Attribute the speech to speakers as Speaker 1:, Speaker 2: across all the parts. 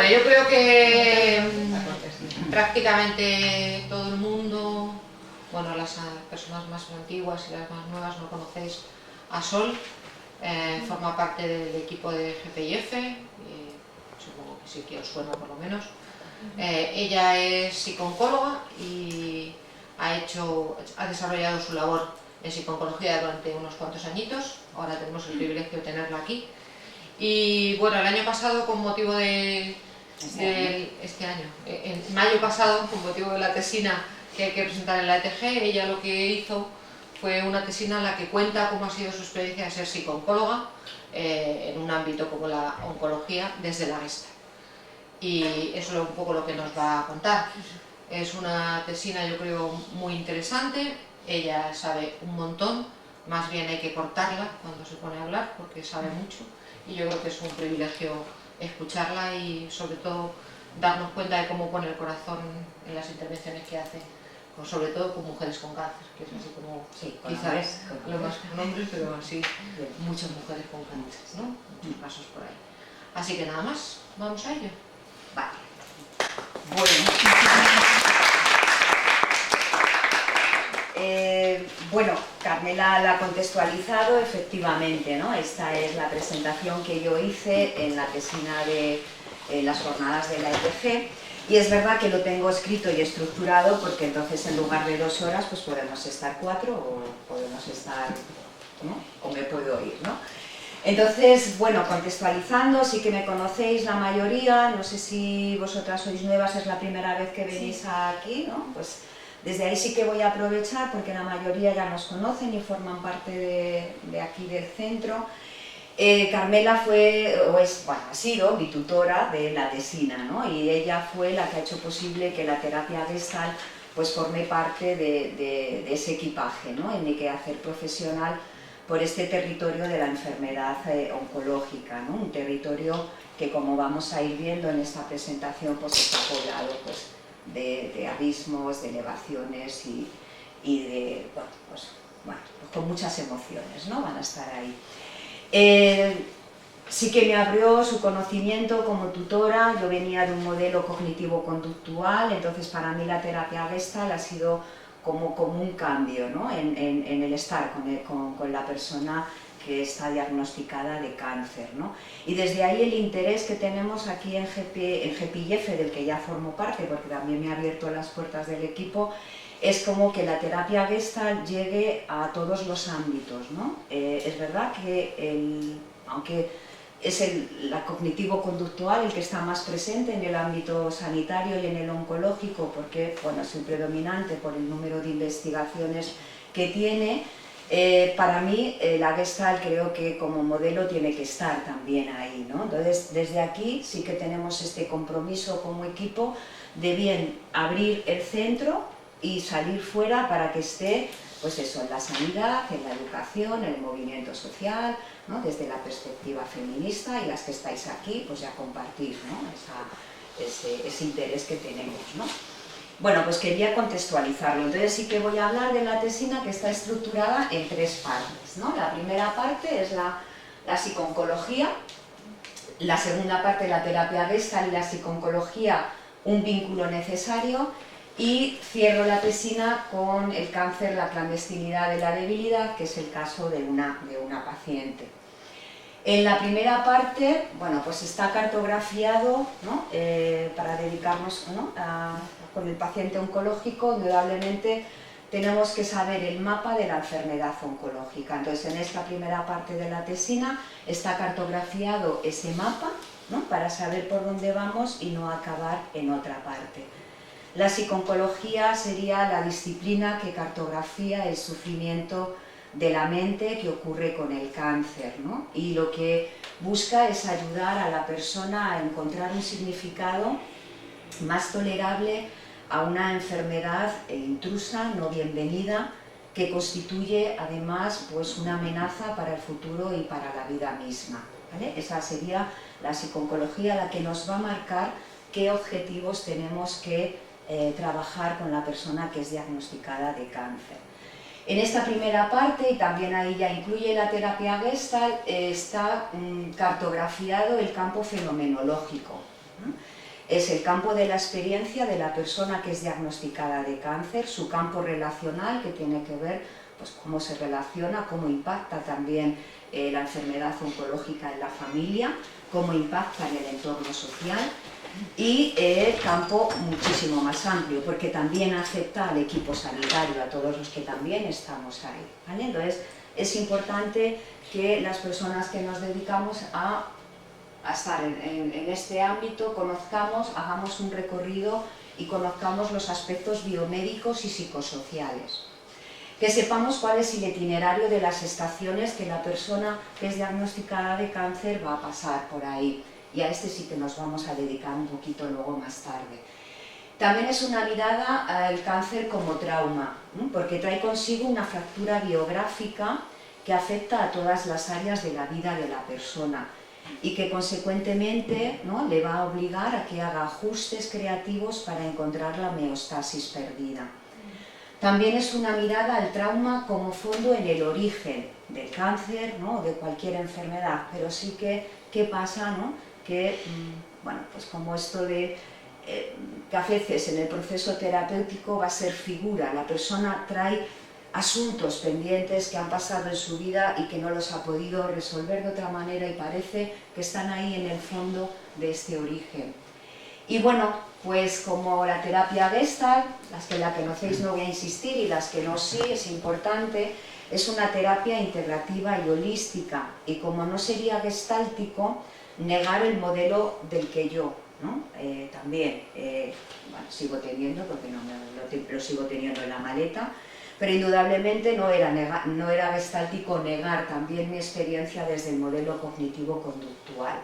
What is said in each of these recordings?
Speaker 1: Bueno, yo creo que prácticamente todo el mundo, bueno, las personas más antiguas y las más nuevas no conocéis a Sol. Forma parte del equipo de GPIF, supongo que sí que os suena por lo menos. Ella es psicooncóloga y ha desarrollado su labor en psicooncología durante unos cuantos añitos. Ahora tenemos el privilegio de tenerla aquí. Y bueno, el año pasado, con motivo de este año, en mayo pasado, con motivo de la tesina que hay que presentar en la ETG, ella lo que hizo fue una tesina en la que cuenta cómo ha sido su experiencia de ser psicooncóloga en un ámbito como la oncología desde la Gestalt. Y eso es un poco lo que nos va a contar. Es una tesina, yo creo, muy interesante. Ella sabe un montón, más bien hay que cortarla cuando se pone a hablar porque sabe mucho. Y yo creo que es un privilegio escucharla y sobre todo darnos cuenta de cómo pone el corazón en las intervenciones que hace, sobre todo con mujeres con cáncer, que es así como,
Speaker 2: sí,
Speaker 1: quizás lo más con hombres, pero así muchas mujeres con cáncer, ¿no? Muchos casos por ahí. Así que nada más, vamos a ello.
Speaker 2: Vale. Bueno, Carmela la ha contextualizado efectivamente, ¿no? Esta es la presentación que yo hice en la tesina de las jornadas de la ETG y es verdad que lo tengo escrito y estructurado porque entonces en lugar de 2 horas pues podemos estar 4 o podemos estar, ¿no? O me puedo ir, ¿no? Entonces, bueno, contextualizando, sí que me conocéis la mayoría, no sé si vosotras sois nuevas, es la primera vez que venís aquí, ¿no? Pues desde ahí sí que voy a aprovechar porque la mayoría ya nos conocen y forman parte de aquí del centro. Carmela ha sido mi tutora de la tesina, ¿no? Y ella fue la que ha hecho posible que la terapia Gestalt pues forme parte de ese equipaje, ¿no? En el quehacer profesional por este territorio de la enfermedad oncológica, ¿no? Un territorio que, como vamos a ir viendo en esta presentación, pues está poblado pues, de abismos, de elevaciones y de, pues, con muchas emociones, ¿no? Van a estar ahí. Sí que me abrió su conocimiento como tutora. Yo venía de un modelo cognitivo-conductual, entonces para mí la terapia Gestalt ha sido como un cambio, ¿no? en el estar con la persona que está diagnosticada de cáncer, ¿no? Y desde ahí el interés que tenemos aquí en GPIF, del que ya formo parte, porque también me ha abierto las puertas del equipo, es como que la terapia Gestalt llegue a todos los ámbitos, ¿no? Es verdad que aunque es la cognitivo-conductual el que está más presente en el ámbito sanitario y en el oncológico, porque bueno, es el predominante por el número de investigaciones que tiene. Para mí la Gestalt creo que como modelo tiene que estar también ahí, ¿no? Entonces desde aquí sí que tenemos este compromiso como equipo de bien abrir el centro y salir fuera para que esté, pues eso, en la sanidad, en la educación, en el movimiento social, ¿no? Desde la perspectiva feminista, y las que estáis aquí, pues ya compartís, ¿no? ese interés que tenemos, ¿no? Bueno, pues quería contextualizarlo, entonces sí que voy a hablar de la tesina que está estructurada en 3 partes, ¿no? La primera parte es la psicooncología, la segunda parte la terapia Gestalt y la psicooncología, un vínculo necesario, y cierro la tesina con el cáncer, la clandestinidad de la debilidad, que es el caso de una paciente. En la primera parte, bueno, pues está cartografiado, ¿no? Para dedicarnos, ¿no? Con el paciente oncológico, indudablemente tenemos que saber el mapa de la enfermedad oncológica. Entonces, en esta primera parte de la tesina está cartografiado ese mapa, ¿no? Para saber por dónde vamos y no acabar en otra parte. La psicooncología sería la disciplina que cartografía el sufrimiento de la mente que ocurre con el cáncer, ¿no? Y lo que busca es ayudar a la persona a encontrar un significado más tolerable a una enfermedad intrusa, no bienvenida, que constituye además pues, una amenaza para el futuro y para la vida misma, ¿vale? Esa sería la psicooncología la que nos va a marcar qué objetivos tenemos que trabajar con la persona que es diagnosticada de cáncer. En esta primera parte, y también ahí ya incluye la terapia Gestalt, está cartografiado el campo fenomenológico, ¿no? Es el campo de la experiencia de la persona que es diagnosticada de cáncer, su campo relacional, que tiene que ver pues, cómo se relaciona, cómo impacta también la enfermedad oncológica en la familia, cómo impacta en el entorno social, y el campo muchísimo más amplio, porque también afecta al equipo sanitario, a todos los que también estamos ahí, ¿vale? Entonces, es importante que las personas que nos dedicamos a estar en este ámbito conozcamos, hagamos un recorrido y conozcamos los aspectos biomédicos y psicosociales. Que sepamos cuál es el itinerario de las estaciones que la persona que es diagnosticada de cáncer va a pasar por ahí. Y a este sí que nos vamos a dedicar un poquito luego más tarde. También es una mirada al cáncer como trauma, ¿no? Porque trae consigo una fractura biográfica que afecta a todas las áreas de la vida de la persona y que consecuentemente, ¿no?, le va a obligar a que haga ajustes creativos para encontrar la homeostasis perdida. También es una mirada al trauma como fondo en el origen del cáncer, ¿no?, o de cualquier enfermedad, pero sí que, ¿qué pasa, no?, que, bueno, pues como esto de que a veces en el proceso terapéutico va a ser figura, la persona trae asuntos pendientes que han pasado en su vida y que no los ha podido resolver de otra manera y parece que están ahí en el fondo de este origen. Y bueno, pues como la terapia Gestalt, las que la conocéis no voy a insistir y las que no sí, es importante, es una terapia integrativa y holística y como no sería gestáltico, negar el modelo del que yo, ¿no? También, bueno, sigo teniendo, porque no lo sigo teniendo en la maleta, pero indudablemente no era gestáltico negar también mi experiencia desde el modelo cognitivo-conductual.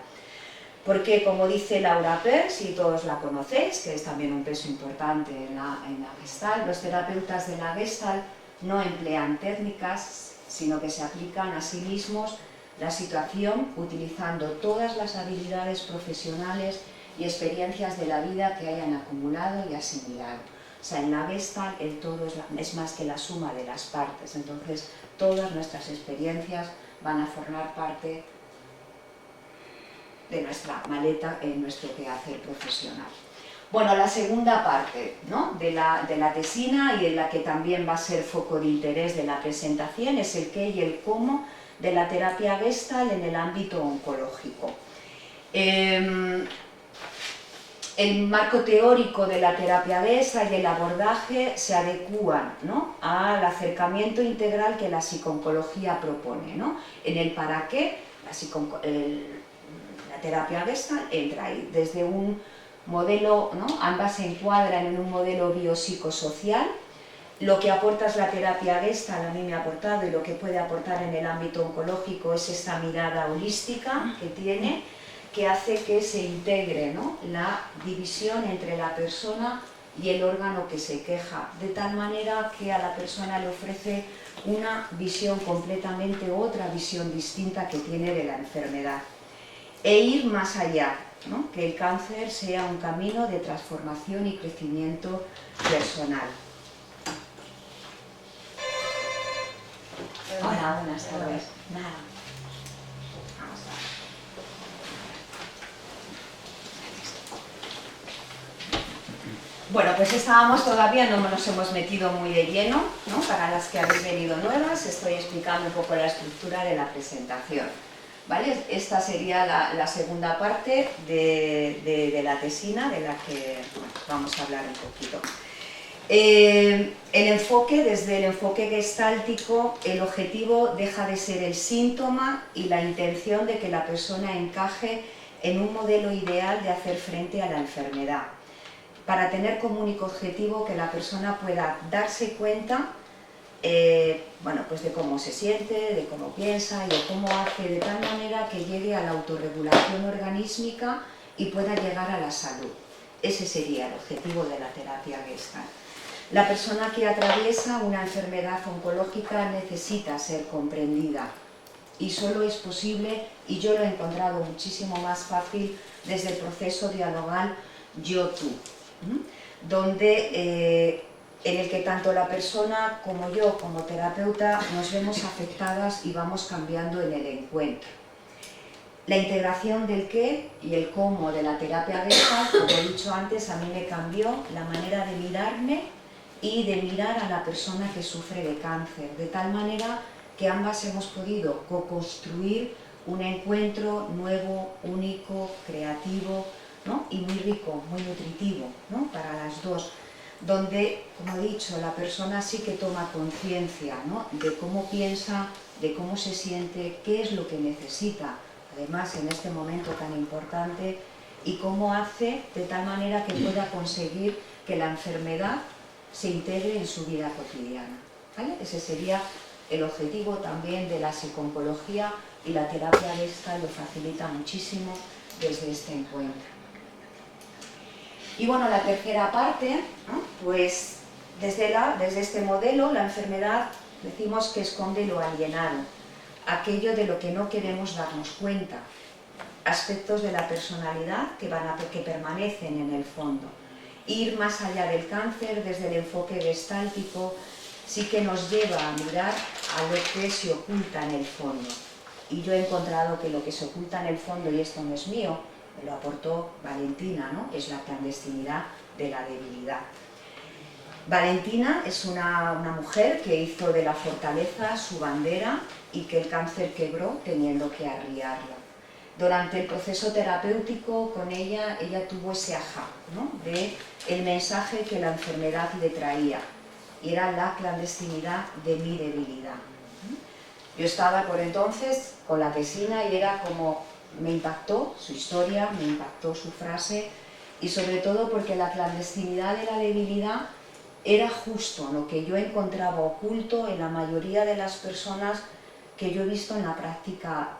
Speaker 2: Porque, como dice Laura Pers, y todos la conocéis, que es también un peso importante en la Gestalt, los terapeutas de la Gestalt no emplean técnicas, sino que se aplican a sí mismos la situación utilizando todas las habilidades profesionales y experiencias de la vida que hayan acumulado y asimilado. O sea, en la Gestalt el todo es más que la suma de las partes, entonces todas nuestras experiencias van a formar parte de nuestra maleta en nuestro quehacer profesional. Bueno, la segunda parte, ¿no?, de la tesina y en la que también va a ser foco de interés de la presentación es el qué y el cómo de la terapia Gestalt en el ámbito oncológico. El marco teórico de la terapia Gestalt y el abordaje se adecúan, ¿no?, al acercamiento integral que la psicooncología propone, ¿no? En el para qué, la terapia Gestalt entra ahí, desde un modelo, ¿no?, ambas se encuadran en un modelo biopsicosocial. Lo que aporta es la terapia Gestalt, a mí me ha aportado, y lo que puede aportar en el ámbito oncológico es esta mirada holística que tiene, que hace que se integre, ¿no?, la división entre la persona y el órgano que se queja, de tal manera que a la persona le ofrece una visión completamente, otra visión distinta que tiene de la enfermedad. E ir más allá, ¿no?, que el cáncer sea un camino de transformación y crecimiento personal. Hola, buenas tardes. Nada. Vamos a ver. Bueno, pues estábamos todavía, no nos hemos metido muy de lleno, ¿no? Para las que habéis venido nuevas, estoy explicando un poco la estructura de la presentación, ¿vale? Esta sería la segunda parte de la tesina, de la que vamos a hablar un poquito. El enfoque, desde el enfoque gestáltico, el objetivo deja de ser el síntoma y la intención de que la persona encaje en un modelo ideal de hacer frente a la enfermedad, para tener como único objetivo que la persona pueda darse cuenta, bueno, pues de cómo se siente, de cómo piensa y de cómo hace, de tal manera que llegue a la autorregulación organísmica y pueda llegar a la salud. Ese sería el objetivo de la terapia Gestalt. La persona que atraviesa una enfermedad oncológica necesita ser comprendida y solo es posible, y yo lo he encontrado muchísimo más fácil desde el proceso dialogal yo-tú, donde en el que tanto la persona como yo, como terapeuta, nos vemos afectadas y vamos cambiando en el encuentro. La integración del qué y el cómo de la terapia Gestalt, como he dicho antes, a mí me cambió la manera de mirarme y de mirar a la persona que sufre de cáncer, de tal manera que ambas hemos podido co-construir un encuentro nuevo, único, creativo, ¿no? Y muy rico, muy nutritivo, ¿no? Para las dos, donde, como he dicho, la persona sí que toma conciencia, ¿no? De cómo piensa, de cómo se siente, qué es lo que necesita, además en este momento tan importante, y cómo hace de tal manera que pueda conseguir que la enfermedad se integre en su vida cotidiana, ¿vale? Ese sería el objetivo también de la psicooncología, y la terapia Gestalt lo facilita muchísimo desde este encuentro. Y bueno, la tercera parte, ¿no? Pues desde este modelo, la enfermedad decimos que esconde lo alienado, aquello de lo que no queremos darnos cuenta, aspectos de la personalidad que permanecen en el fondo. Ir más allá del cáncer desde el enfoque gestáltico sí que nos lleva a mirar a lo que se oculta en el fondo. Y yo he encontrado que lo que se oculta en el fondo, y esto no es mío, me lo aportó Valentina, ¿no? Es la clandestinidad de la debilidad. Valentina es una mujer que hizo de la fortaleza su bandera y que el cáncer quebró teniendo que arriarla. Durante el proceso terapéutico con ella tuvo ese ajá, ¿no? De el mensaje que la enfermedad le traía, y era la clandestinidad de mi debilidad. Yo estaba por entonces con la tesina y era como, me impactó su historia, me impactó su frase, y sobre todo porque la clandestinidad de la debilidad era justo lo que yo encontraba oculto en la mayoría de las personas que yo he visto en la práctica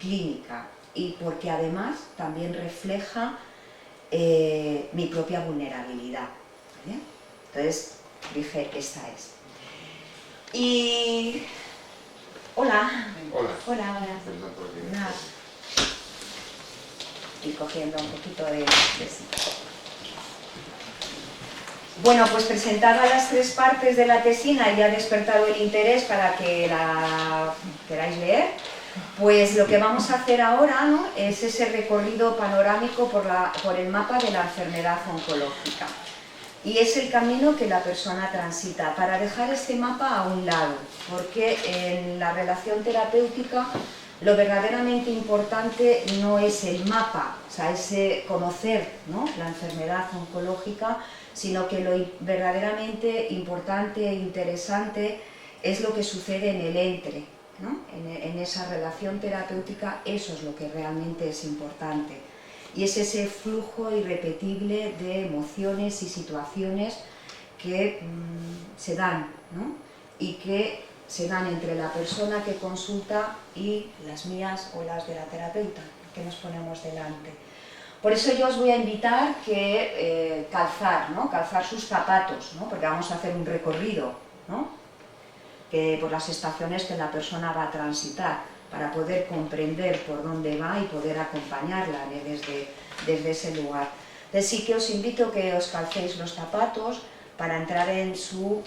Speaker 2: clínica, y porque además también refleja mi propia vulnerabilidad, ¿vale? Entonces dije, esta es. Y... Hola.
Speaker 3: Hola.
Speaker 2: Hola, hola. Y cogiendo un poquito de... Bueno, pues presentadas las tres partes de la tesina y ha despertado el interés para que la queráis leer, pues lo que vamos a hacer ahora, ¿no? Es ese recorrido panorámico por el mapa de la enfermedad oncológica. Y es el camino que la persona transita, para dejar este mapa a un lado, porque en la relación terapéutica lo verdaderamente importante no es el mapa, o sea, ese conocer, ¿no? La enfermedad oncológica, sino que lo verdaderamente importante e interesante es lo que sucede en el entre, ¿no? En esa relación terapéutica, eso es lo que realmente es importante. Y es ese flujo irrepetible de emociones y situaciones que se dan, ¿no? Y que se dan entre la persona que consulta y las mías o las de la terapeuta que nos ponemos delante. Por eso yo os voy a invitar que calzar, ¿no? Calzar sus zapatos, ¿no? Porque vamos a hacer un recorrido, ¿no? Por las estaciones que la persona va a transitar, para poder comprender por dónde va y poder acompañarla desde ese lugar. Entonces sí que os invito a que os calcéis los zapatos para entrar en su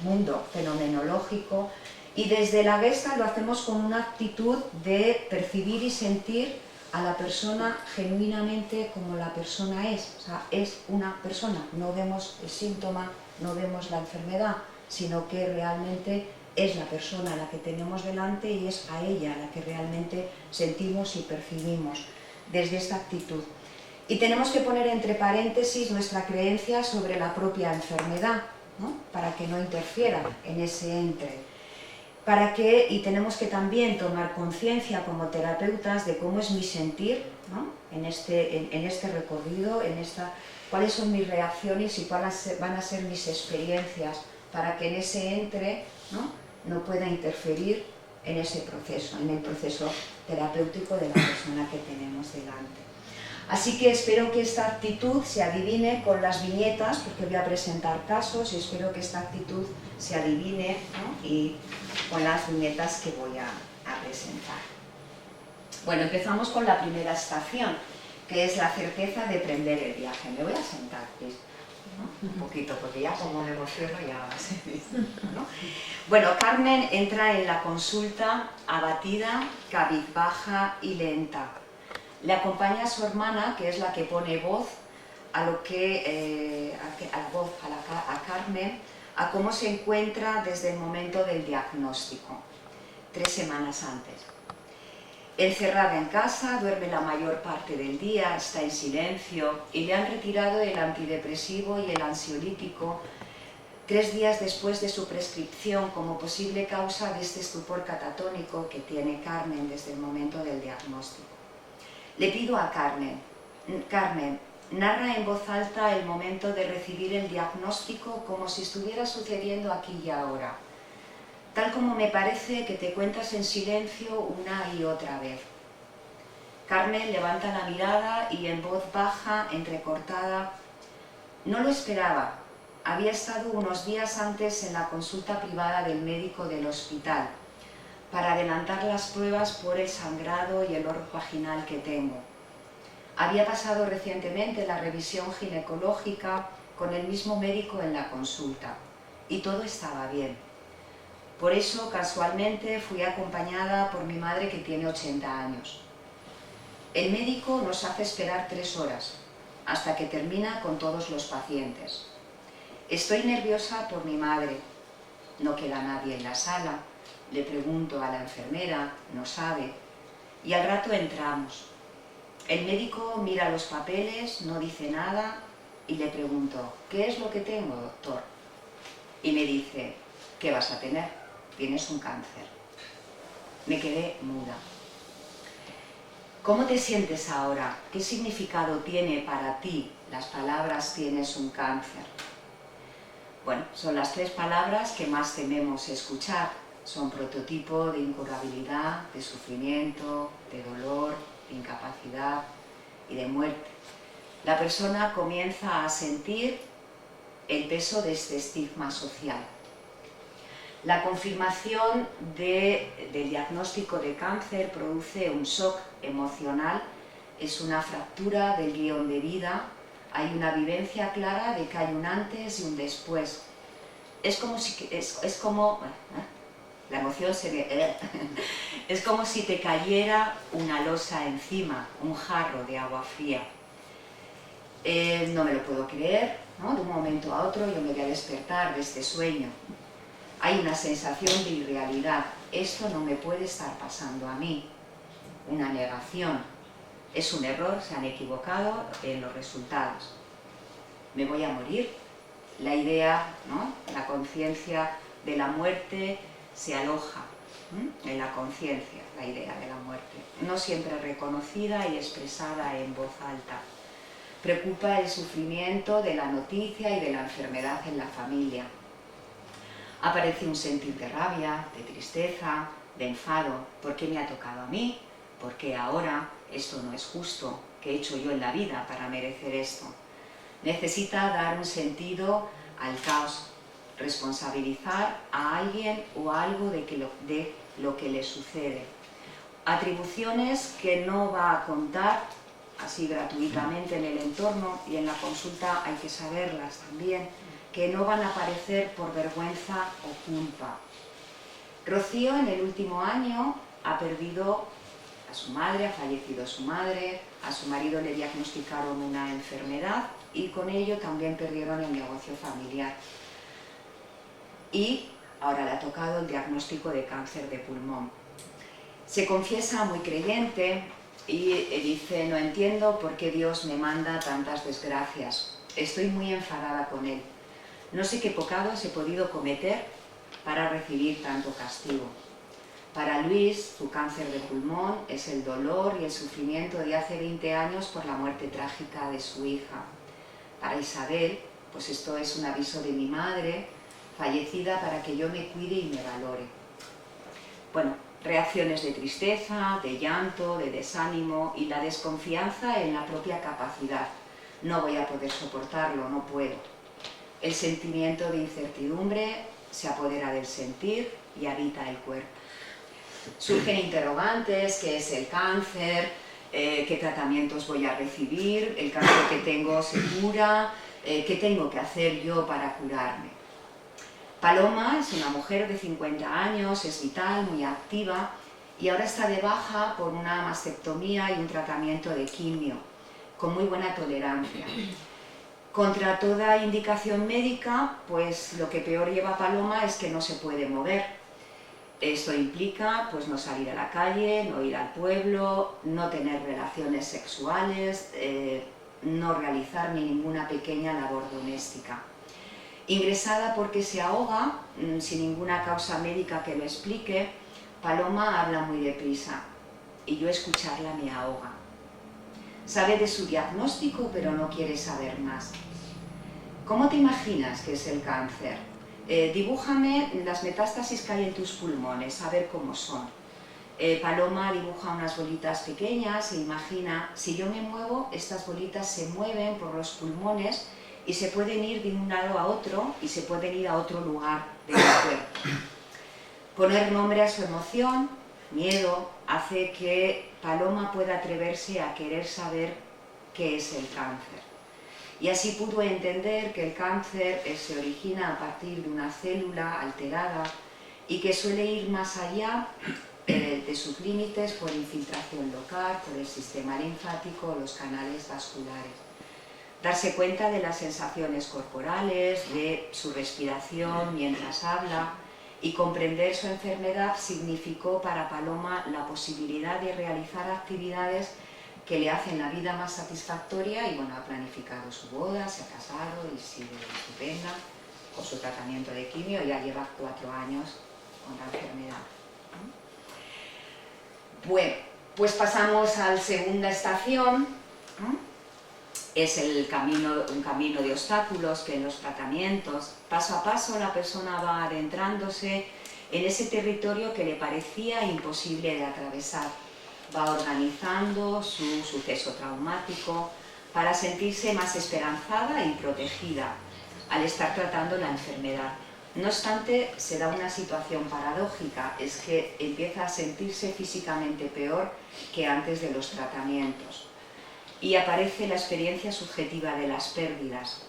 Speaker 2: mundo fenomenológico, y desde la Gestalt lo hacemos con una actitud de percibir y sentir a la persona genuinamente como la persona es, o sea, es una persona, no vemos el síntoma, no vemos la enfermedad, sino que realmente es la persona a la que tenemos delante y es a ella a la que realmente sentimos y percibimos desde esta actitud. Y tenemos que poner entre paréntesis nuestra creencia sobre la propia enfermedad, ¿no? Para que no interfiera en ese entre. Y tenemos que también tomar conciencia como terapeutas de cómo es mi sentir, ¿no? en este recorrido, cuáles son mis reacciones y cuáles van a ser mis experiencias, para que en ese entre no pueda interferir en ese proceso, en el proceso terapéutico de la persona que tenemos delante. Así que espero que esta actitud se adivine con las viñetas, porque voy a presentar casos, y espero que esta actitud se adivine, ¿no? Y con las viñetas que voy a presentar. Bueno, empezamos con la primera estación, que es la certeza de emprender el viaje. Me voy a sentar, ¿ves? ¿no? Un poquito, porque ya como me emociono ya se dice, ¿no? Bueno, Carmen entra en la consulta abatida, cabizbaja y lenta. Le acompaña a su hermana, que es la que pone voz a lo que a Carmen, a cómo se encuentra desde el momento del diagnóstico, 3 semanas antes. Encerrada en casa, duerme la mayor parte del día, está en silencio y le han retirado el antidepresivo y el ansiolítico 3 días después de su prescripción como posible causa de este estupor catatónico que tiene Carmen desde el momento del diagnóstico. Le pido a Carmen, narra en voz alta el momento de recibir el diagnóstico como si estuviera sucediendo aquí y ahora, tal como me parece que te cuentas en silencio una y otra vez. Carmen levanta la mirada y en voz baja, entrecortada, no lo esperaba. Había estado unos días antes en la consulta privada del médico del hospital para adelantar las pruebas por el sangrado y el olor vaginal que tengo. Había pasado recientemente la revisión ginecológica con el mismo médico en la consulta y todo estaba bien. Por eso, casualmente, fui acompañada por mi madre que tiene 80 años. El médico nos hace esperar 3 horas, hasta que termina con todos los pacientes. Estoy nerviosa por mi madre. No queda nadie en la sala. Le pregunto a la enfermera, no sabe. Y al rato entramos. El médico mira los papeles, no dice nada y le pregunto, ¿qué es lo que tengo, doctor? Y me dice, ¿qué vas a tener? Tienes un cáncer. Me quedé muda. ¿Cómo te sientes ahora? ¿Qué significado tiene para ti las palabras tienes un cáncer? Bueno, son las 3 palabras que más tememos escuchar. Son prototipo de incurabilidad, de sufrimiento, de dolor, de incapacidad y de muerte. La persona comienza a sentir el peso de este estigma social. La confirmación del diagnóstico de cáncer produce un shock emocional, es una fractura del guión de vida, hay una vivencia clara de que hay un antes y un después. La emoción se me... Es como si te cayera una losa encima, un jarro de agua fría. No me lo puedo creer, ¿no? De un momento a otro yo me voy a despertar de este sueño. Hay una sensación de irrealidad. Esto no me puede estar pasando a mí. Una negación. Es un error, se han equivocado en los resultados. Me voy a morir. La idea, ¿no? La conciencia de la muerte se aloja en la conciencia, la idea de la muerte. No siempre reconocida y expresada en voz alta. Preocupa el sufrimiento de la noticia y de la enfermedad en la familia. Aparece un sentir de rabia, de tristeza, de enfado. ¿Por qué me ha tocado a mí? ¿Por qué ahora? Esto no es justo. ¿Qué he hecho yo en la vida para merecer esto? Necesita dar un sentido al caos, responsabilizar a alguien o a algo de lo que le sucede. Atribuciones que no va a contar así gratuitamente en el entorno y en la consulta hay que saberlas también, que no van a aparecer por vergüenza o culpa. Rocío en el último año ha perdido a su madre, ha fallecido su madre, a su marido le diagnosticaron una enfermedad y con ello también perdieron el negocio familiar. Y ahora le ha tocado el diagnóstico de cáncer de pulmón. Se confiesa muy creyente y dice, no entiendo por qué Dios me manda tantas desgracias. Estoy muy enfadada con Él. No sé qué pecados he podido cometer para recibir tanto castigo. Para Luis, su cáncer de pulmón es el dolor y el sufrimiento de hace 20 años por la muerte trágica de su hija. Para Isabel, pues esto es un aviso de mi madre, fallecida para que yo me cuide y me valore. Bueno, reacciones de tristeza, de llanto, de desánimo y la desconfianza en la propia capacidad. No voy a poder soportarlo, no puedo. El sentimiento de incertidumbre se apodera del sentir y habita el cuerpo. Surgen interrogantes, ¿qué es el cáncer? ¿Qué tratamientos voy a recibir? ¿El cáncer que tengo se cura? ¿Qué tengo que hacer yo para curarme? Paloma es una mujer de 50 años, es vital, muy activa y ahora está de baja por una mastectomía y un tratamiento de quimio, con muy buena tolerancia. Contra toda indicación médica, pues lo que peor lleva a Paloma es que no se puede mover. Esto implica pues no salir a la calle, no ir al pueblo, no tener relaciones sexuales, no realizar ni ninguna pequeña labor doméstica. Ingresada porque se ahoga, sin ninguna causa médica que lo explique, Paloma habla muy deprisa y yo escucharla me ahoga. Sabe de su diagnóstico pero no quiere saber más. ¿Cómo te imaginas que es el cáncer? Dibújame las metástasis que hay en tus pulmones, a ver cómo son. Paloma dibuja unas bolitas pequeñas e imagina, si yo me muevo, estas bolitas se mueven por los pulmones y se pueden ir de un lado a otro y se pueden ir a otro lugar del cuerpo. Poner nombre a su emoción, miedo, hace que Paloma pueda atreverse a querer saber qué es el cáncer. Y así pudo entender que el cáncer se origina a partir de una célula alterada y que suele ir más allá de sus límites por infiltración local, por el sistema linfático o los canales vasculares. Darse cuenta de las sensaciones corporales, de su respiración mientras habla y comprender su enfermedad significó para Paloma la posibilidad de realizar actividades que le hacen la vida más satisfactoria y bueno, ha planificado su boda, se ha casado y sigue estupenda con su tratamiento de quimio, ya lleva 4 años con la enfermedad. Bueno, pues pasamos a la segunda estación. Es un camino de obstáculos que en los tratamientos, paso a paso, la persona va adentrándose en ese territorio que le parecía imposible de atravesar. Va organizando su suceso traumático para sentirse más esperanzada y protegida al estar tratando la enfermedad. No obstante, se da una situación paradójica, es que empieza a sentirse físicamente peor que antes de los tratamientos. Y aparece la experiencia subjetiva de las pérdidas,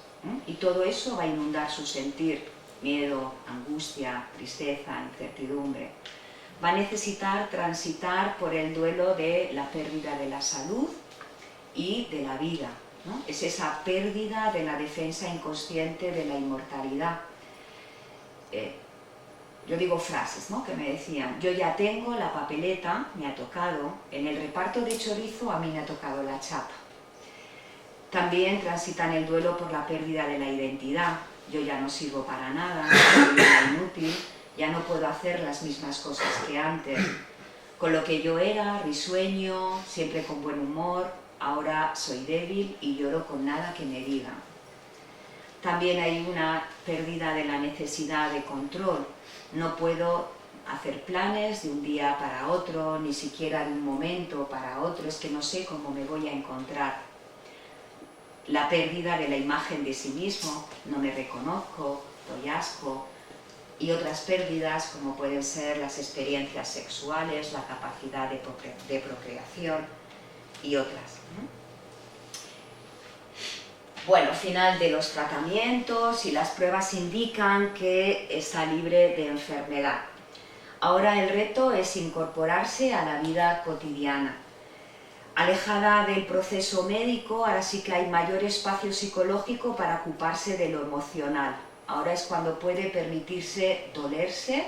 Speaker 2: y todo eso va a inundar su sentir, miedo, angustia, tristeza, incertidumbre. Va a necesitar transitar por el duelo de la pérdida de la salud y de la vida, ¿no? Es esa pérdida de la defensa inconsciente de la inmortalidad. Yo digo frases, ¿no?, que me decían, yo ya tengo la papeleta, me ha tocado, en el reparto de chorizo a mí me ha tocado la chapa. También transitan el duelo por la pérdida de la identidad, yo ya no sirvo para nada, soy una inútil, ya no puedo hacer las mismas cosas que antes. Con lo que yo era, risueño, siempre con buen humor, ahora soy débil y lloro con nada que me digan. También hay una pérdida de la necesidad de control. No puedo hacer planes de un día para otro, ni siquiera de un momento para otro, es que no sé cómo me voy a encontrar. La pérdida de la imagen de sí mismo, no me reconozco, doy asco, y otras pérdidas como pueden ser las experiencias sexuales, la capacidad de procreación y otras, ¿no? Bueno, final de los tratamientos y las pruebas indican que está libre de enfermedad. Ahora el reto es incorporarse a la vida cotidiana. Alejada del proceso médico, ahora sí que hay mayor espacio psicológico para ocuparse de lo emocional. Ahora es cuando puede permitirse dolerse,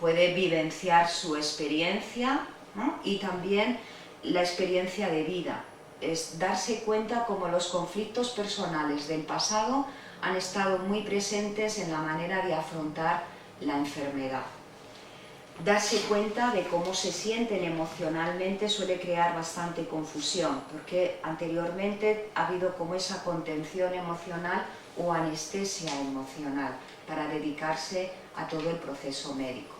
Speaker 2: puede vivenciar su experiencia, ¿no?, y también la experiencia de vida. Es darse cuenta cómo los conflictos personales del pasado han estado muy presentes en la manera de afrontar la enfermedad. Darse cuenta de cómo se sienten emocionalmente suele crear bastante confusión, porque anteriormente ha habido como esa contención emocional o anestesia emocional para dedicarse a todo el proceso médico.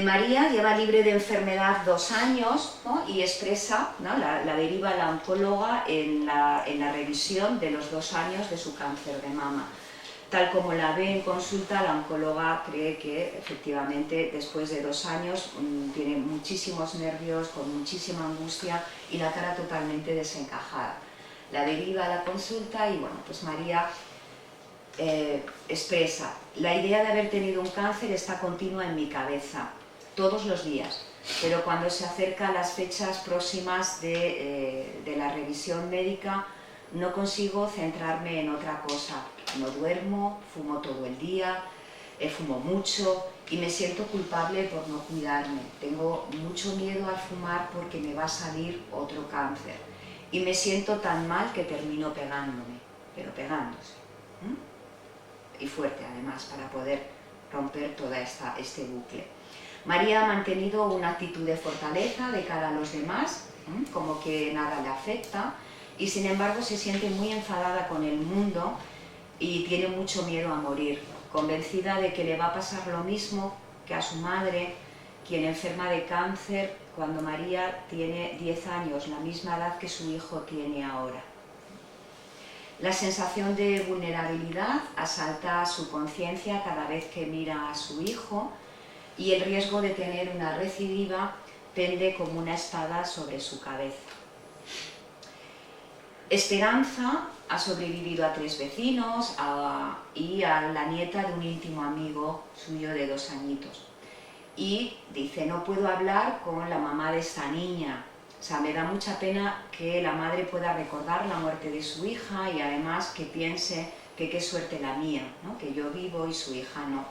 Speaker 2: María lleva libre de enfermedad 2 años, ¿no?, y expresa, ¿no?, la deriva la oncóloga en la revisión de los 2 años de su cáncer de mama. Tal como la ve en consulta, la oncóloga cree que efectivamente después de 2 años tiene muchísimos nervios, con muchísima angustia y la cara totalmente desencajada. la deriva a la consulta y bueno, pues María expresa: la idea de haber tenido un cáncer está continua en mi cabeza, todos los días, pero cuando se acercan las fechas próximas de la revisión médica no consigo centrarme en otra cosa. No duermo, fumo todo el día, fumo mucho y me siento culpable por no cuidarme. Tengo mucho miedo al fumar porque me va a salir otro cáncer. Y me siento tan mal que termino pegándome, pero pegándose. Y fuerte además, para poder romper todo este bucle. María ha mantenido una actitud de fortaleza de cara a los demás, como que nada le afecta, y sin embargo se siente muy enfadada con el mundo y tiene mucho miedo a morir, convencida de que le va a pasar lo mismo que a su madre, quien enferma de cáncer cuando María tiene 10 años, la misma edad que su hijo tiene ahora. La sensación de vulnerabilidad asalta su conciencia cada vez que mira a su hijo y el riesgo de tener una recidiva pende como una espada sobre su cabeza. Esperanza ha sobrevivido a 3 vecinos y a la nieta de un íntimo amigo suyo de 2 añitos. Y dice: no puedo hablar con la mamá de esta niña. O sea, me da mucha pena que la madre pueda recordar la muerte de su hija y además que piense que qué suerte la mía, ¿no? Que yo vivo y su hija no.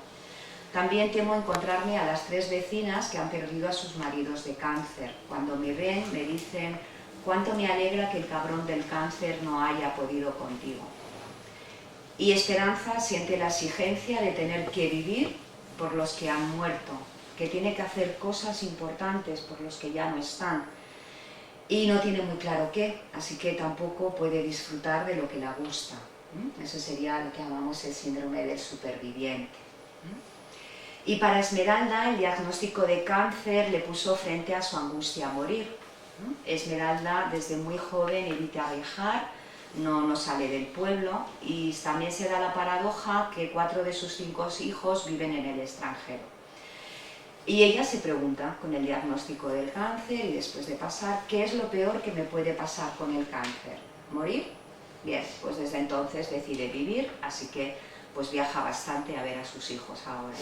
Speaker 2: También temo encontrarme a las 3 vecinas que han perdido a sus maridos de cáncer. Cuando me ven me dicen: cuánto me alegra que el cabrón del cáncer no haya podido contigo. Y Esperanza siente la exigencia de tener que vivir por los que han muerto, que tiene que hacer cosas importantes por los que ya no están. Y no tiene muy claro qué, así que tampoco puede disfrutar de lo que le gusta. Eso sería lo que llamamos el síndrome del superviviente. Y para Esmeralda, el diagnóstico de cáncer le puso frente a su angustia a morir. Esmeralda, desde muy joven, evita viajar, no sale del pueblo y también se da la paradoja que 4 de sus 5 hijos viven en el extranjero. Y ella se pregunta, con el diagnóstico del cáncer y después de pasar, ¿qué es lo peor que me puede pasar con el cáncer? ¿Morir? Bien, pues desde entonces decide vivir, así que pues viaja bastante a ver a sus hijos ahora.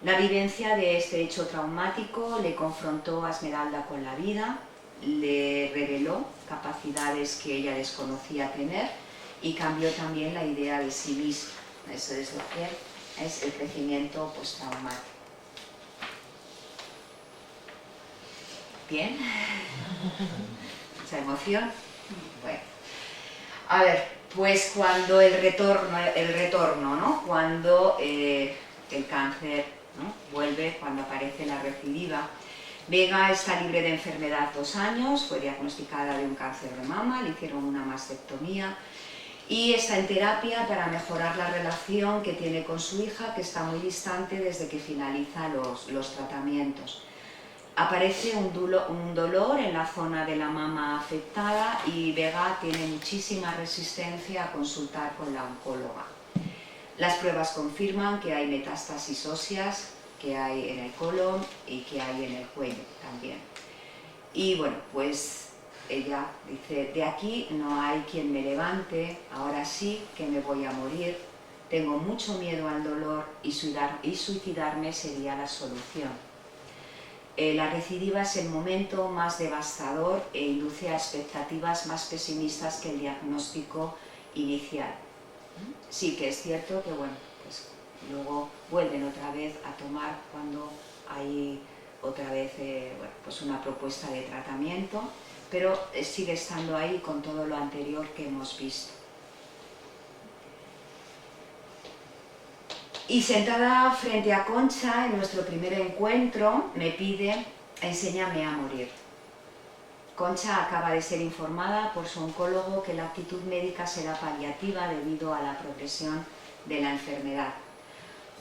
Speaker 2: La vivencia de este hecho traumático le confrontó a Esmeralda con la vida, le reveló capacidades que ella desconocía tener y cambió también la idea de sí misma. Eso es lo que es el crecimiento postraumático. Bien, mucha emoción. Bueno, a ver, pues cuando el retorno, ¿no? Cuando el cáncer, ¿no? Vuelve, cuando aparece la recidiva. Vega está libre de enfermedad 2 años, fue diagnosticada de un cáncer de mama, le hicieron una mastectomía y está en terapia para mejorar la relación que tiene con su hija, que está muy distante desde que finaliza los tratamientos. Aparece un dolor en la zona de la mama afectada y Vega tiene muchísima resistencia a consultar con la oncóloga. Las pruebas confirman que hay metástasis óseas, que hay en el colon y que hay en el cuello también. Y bueno, pues ella dice: de aquí no hay quien me levante, ahora sí que me voy a morir, tengo mucho miedo al dolor y suicidarme sería la solución. La recidiva es el momento más devastador e induce a expectativas más pesimistas que el diagnóstico inicial. Sí que es cierto que bueno, pues luego vuelven otra vez a tomar cuando hay otra vez pues una propuesta de tratamiento, pero sigue estando ahí con todo lo anterior que hemos visto. Y sentada frente a Concha en nuestro primer encuentro me pide: enséñame a morir. Concha acaba de ser informada por su oncólogo que la actitud médica será paliativa debido a la progresión de la enfermedad.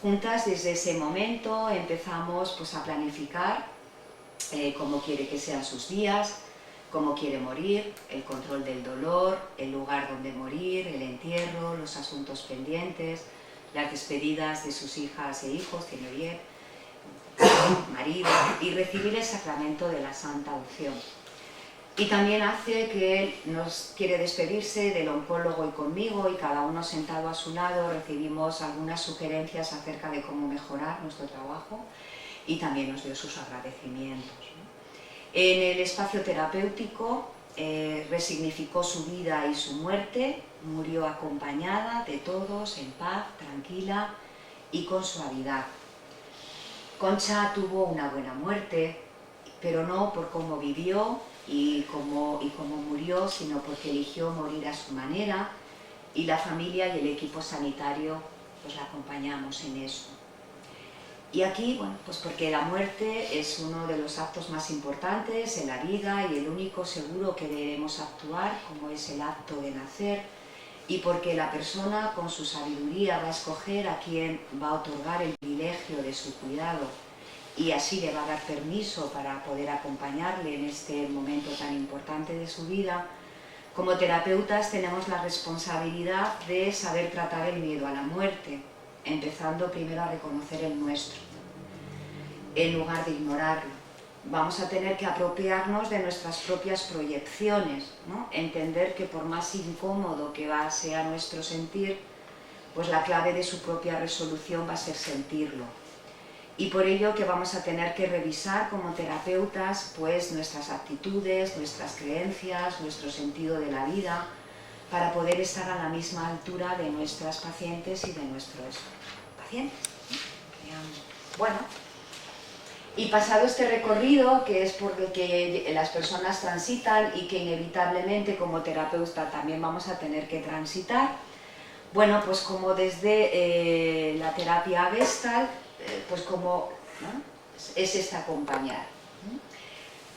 Speaker 2: Juntas desde ese momento empezamos pues, a planificar cómo quiere que sean sus días, cómo quiere morir, el control del dolor, el lugar donde morir, el entierro, los asuntos pendientes, las despedidas de sus hijas e hijos, tiene 10, marido, y recibir el sacramento de la Santa Unción. Y también hace que él nos quiere despedirse del oncólogo y conmigo, y cada uno sentado a su lado recibimos algunas sugerencias acerca de cómo mejorar nuestro trabajo, y también nos dio sus agradecimientos, ¿no? En el espacio terapéutico resignificó su vida y su muerte, murió acompañada de todos, en paz, tranquila y con suavidad. Concha tuvo una buena muerte, pero no por cómo vivió y cómo murió, sino porque eligió morir a su manera, y la familia y el equipo sanitario pues la acompañamos en eso. Y aquí, bueno, pues porque la muerte es uno de los actos más importantes en la vida y el único seguro que debemos actuar, como es el acto de nacer, y porque la persona con su sabiduría va a escoger a quien va a otorgar el privilegio de su cuidado, y así le va a dar permiso para poder acompañarle en este momento tan importante de su vida. Como terapeutas tenemos la responsabilidad de saber tratar el miedo a la muerte, empezando primero a reconocer el nuestro, en lugar de ignorarlo. Vamos a tener que apropiarnos de nuestras propias proyecciones, ¿no? Entender que por más incómodo que sea nuestro sentir, pues la clave de su propia resolución va a ser sentirlo. Y por ello que vamos a tener que revisar como terapeutas pues nuestras actitudes, nuestras creencias, nuestro sentido de la vida, para poder estar a la misma altura de nuestras pacientes y de nuestros pacientes. Bueno, y pasado este recorrido, que es por el que las personas transitan y que inevitablemente como terapeuta también vamos a tener que transitar, bueno, pues como desde la terapia Gestalt, pues como, ¿no?, es este acompañar.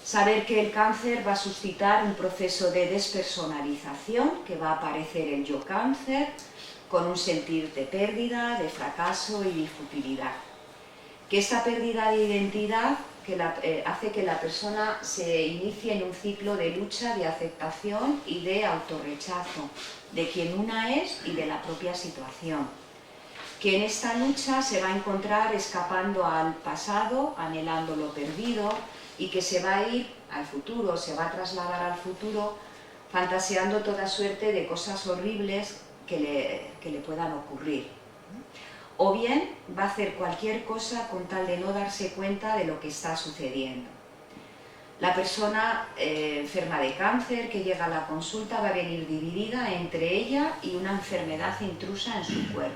Speaker 2: Saber que el cáncer va a suscitar un proceso de despersonalización, que va a aparecer el yo cáncer, con un sentir de pérdida, de fracaso y de futilidad. Que esta pérdida de identidad hace que la persona se inicie en un ciclo de lucha, de aceptación y de autorrechazo de quien una es y de la propia situación. Que en esta lucha se va a encontrar escapando al pasado, anhelando lo perdido, y que se va a ir al futuro, se va a trasladar al futuro, fantaseando toda suerte de cosas horribles que le puedan ocurrir. O bien va a hacer cualquier cosa con tal de no darse cuenta de lo que está sucediendo. La persona enferma de cáncer que llega a la consulta va a venir dividida entre ella y una enfermedad intrusa en su cuerpo.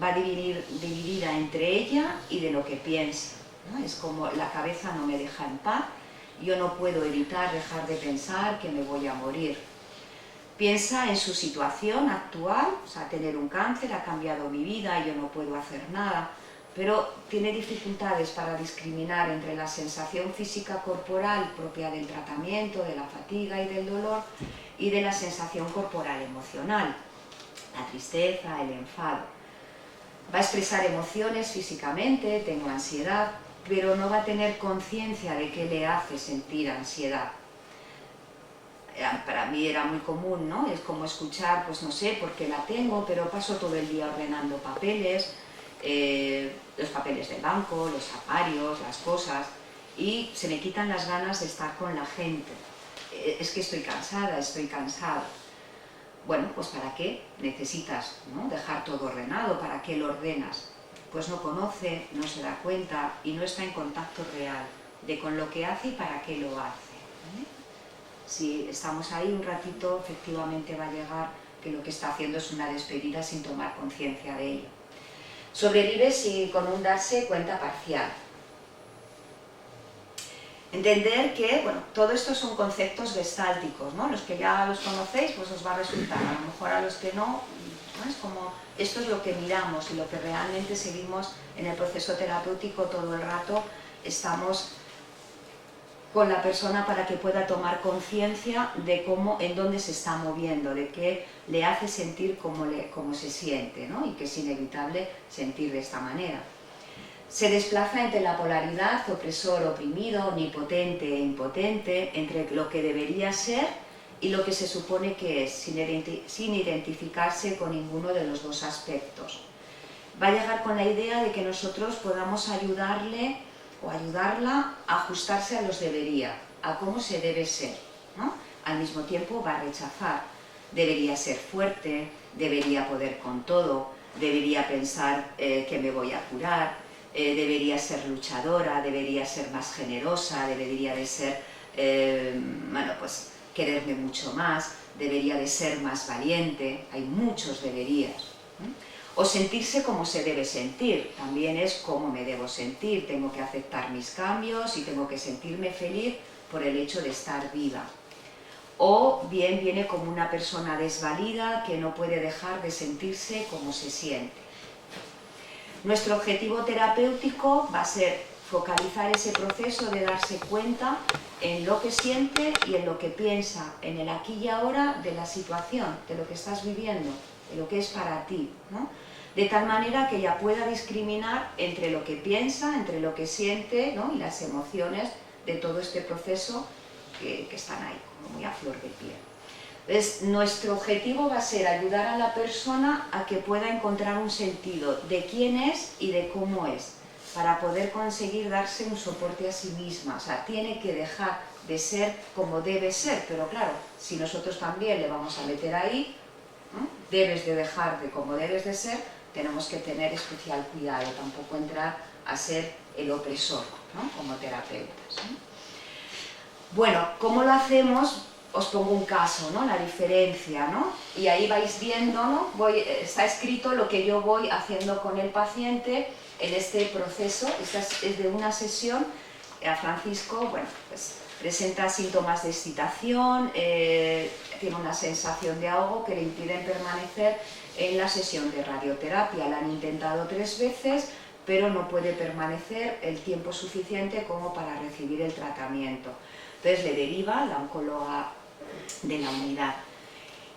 Speaker 2: Va a venir dividida entre ella y de lo que piensa, ¿no? Es como la cabeza no me deja en paz, yo no puedo evitar dejar de pensar que me voy a morir. Piensa en su situación actual, o sea, tener un cáncer ha cambiado mi vida, yo no puedo hacer nada, pero tiene dificultades para discriminar entre la sensación física corporal propia del tratamiento, de la fatiga y del dolor, y de la sensación corporal emocional, la tristeza, el enfado. Va a expresar emociones físicamente, tengo ansiedad, pero no va a tener conciencia de qué le hace sentir ansiedad. Para mí era muy común, ¿no? Es como escuchar, pues no sé por qué la tengo, pero paso todo el día ordenando papeles, los papeles del banco, los zaparios, las cosas, y se me quitan las ganas de estar con la gente. Es que estoy cansada, estoy cansada. Bueno, pues ¿para qué necesitas, ¿no?, dejar todo ordenado? ¿Para qué lo ordenas? Pues no conoce, no se da cuenta y no está en contacto real de con lo que hace y para qué lo hace, ¿vale? Si estamos ahí un ratito, efectivamente va a llegar que lo que está haciendo es una despedida sin tomar conciencia de ello. Sobrevive con un darse cuenta parcial. Entender que, bueno, todo esto son conceptos gestálticos, ¿no? Los que ya los conocéis, pues os va a resultar, a lo mejor a los que no, es como, esto es lo que miramos y lo que realmente seguimos en el proceso terapéutico todo el rato, estamos con la persona para que pueda tomar conciencia de cómo, en dónde se está moviendo, de qué le hace sentir cómo se siente, ¿no? Y que es inevitable sentir de esta manera. Se desplaza entre la polaridad opresor-oprimido, omnipotente e impotente, entre lo que debería ser y lo que se supone que es, sin identificarse con ninguno de los dos aspectos. Va a llegar con la idea de que nosotros podamos ayudarle o ayudarla a ajustarse a los debería, a cómo se debe ser. ¿no? Al mismo tiempo va a rechazar. Debería ser fuerte, debería poder con todo, debería pensar que me voy a curar, debería ser luchadora, debería ser más generosa, debería de ser, bueno, pues quererme mucho más, debería de ser más valiente, hay muchos deberías. O sentirse como se debe sentir, también es cómo me debo sentir, tengo que aceptar mis cambios y tengo que sentirme feliz por el hecho de estar viva. O bien viene como una persona desvalida que no puede dejar de sentirse como se siente. Nuestro objetivo terapéutico va a ser focalizar ese proceso de darse cuenta en lo que siente y en lo que piensa, en el aquí y ahora de la situación, de lo que estás viviendo, de lo que es para ti, ¿no? De tal manera que ella pueda discriminar entre lo que piensa, entre lo que siente, ¿no? Y las emociones de todo este proceso que están ahí, como muy a flor de piel. Entonces, nuestro objetivo va a ser ayudar a la persona a que pueda encontrar un sentido de quién es y de cómo es, para poder conseguir darse un soporte a sí misma. O sea, tiene que dejar de ser como debe ser, pero claro, si nosotros también le vamos a meter ahí, ¿no? Debes de dejar de como debes de ser, tenemos que tener especial cuidado, tampoco entrar a ser el opresor, ¿no? Como terapeutas, ¿no? Bueno, ¿cómo lo hacemos? Os pongo un caso, ¿no? La diferencia, ¿no? Y ahí vais viendo, ¿no? Está escrito lo que yo voy haciendo con el paciente en este proceso. Esta es de una sesión. A Francisco, bueno, pues presenta síntomas de excitación, tiene una sensación de ahogo que le impiden permanecer en la sesión de radioterapia. La han intentado 3 veces, pero no puede permanecer el tiempo suficiente como para recibir el tratamiento. Entonces le deriva la oncóloga de la unidad.